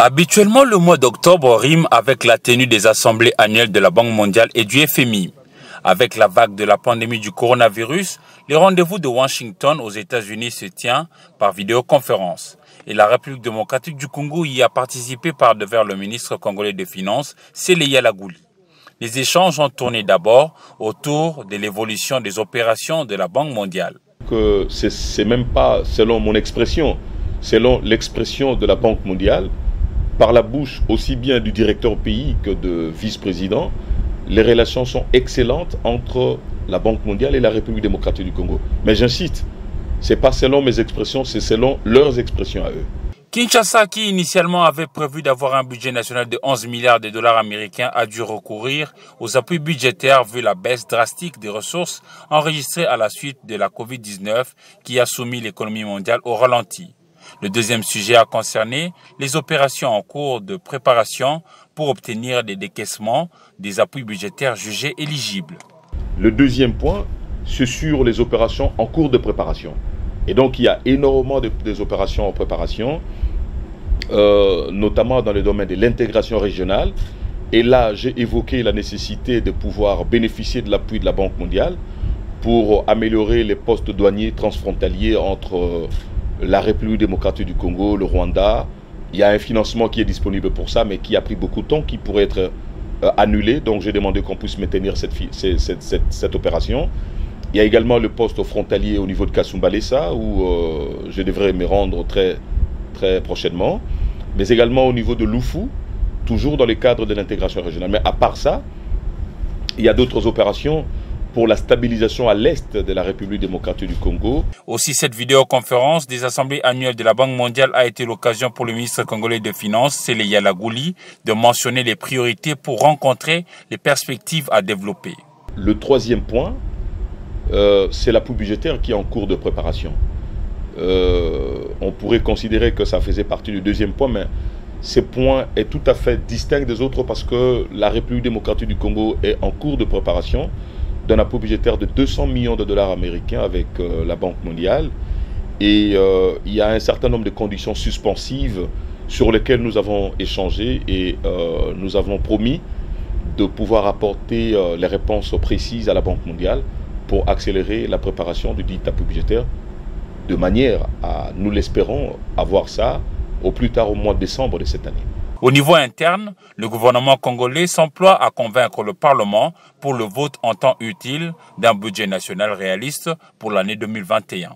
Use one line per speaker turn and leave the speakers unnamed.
Habituellement, le mois d'octobre rime avec la tenue des assemblées annuelles de la Banque mondiale et du FMI. Avec la vague de la pandémie du coronavirus, le rendez-vous de Washington aux États-Unis se tient par vidéoconférence. Et la République démocratique du Congo y a participé par devers le ministre congolais des Finances, Seleya Lagouli. Les échanges ont tourné d'abord autour de l'évolution des opérations de la Banque mondiale.
C'est même pas selon mon expression, selon l'expression de la Banque mondiale, par la bouche aussi bien du directeur pays que de vice-président, les relations sont excellentes entre la Banque mondiale et la République démocratique du Congo. Mais j'insiste, ce n'est pas selon mes expressions, c'est selon leurs expressions à eux.
Kinshasa, qui initialement avait prévu d'avoir un budget national de 11 milliards de dollars américains, a dû recourir aux appuis budgétaires vu la baisse drastique des ressources enregistrées à la suite de la Covid-19 qui a soumis l'économie mondiale au ralenti. Le deuxième sujet a concerné les opérations en cours de préparation pour obtenir des décaissements des appuis budgétaires jugés éligibles.
Le deuxième point, c'est sur les opérations en cours de préparation. Et donc, il y a énormément des opérations en préparation, notamment dans le domaine de l'intégration régionale. Et là, j'ai évoqué la nécessité de pouvoir bénéficier de l'appui de la Banque mondiale pour améliorer les postes douaniers transfrontaliers entre la République démocratique du Congo, le Rwanda. Il y a un financement qui est disponible pour ça, mais qui a pris beaucoup de temps, qui pourrait être annulé. Donc, j'ai demandé qu'on puisse maintenir cette opération. Il y a également le poste frontalier au niveau de Kasumbalesa, où je devrais me rendre très prochainement. Mais également au niveau de Lufu, toujours dans le cadre de l'intégration régionale. Mais à part ça, il y a d'autres opérations pour la stabilisation à l'est de la République démocratique du Congo.
Aussi, cette vidéoconférence des assemblées annuelles de la Banque mondiale a été l'occasion pour le ministre congolais des Finances, Seleya Lagouli, de mentionner les priorités pour rencontrer les perspectives à développer.
Le troisième point, c'est l'appui budgétaire qui est en cours de préparation. On pourrait considérer que ça faisait partie du deuxième point, mais ce point est tout à fait distinct des autres parce que la République démocratique du Congo est en cours de préparation d'un appui budgétaire de 200 millions de dollars américains avec la Banque mondiale. Et il y a un certain nombre de conditions suspensives sur lesquelles nous avons échangé et nous avons promis de pouvoir apporter les réponses précises à la Banque mondiale pour accélérer la préparation du dit appui budgétaire de manière à, nous l'espérons, avoir ça au plus tard au mois de décembre de cette année.
Au niveau interne, le gouvernement congolais s'emploie à convaincre le Parlement pour le vote en temps utile d'un budget national réaliste pour l'année 2021.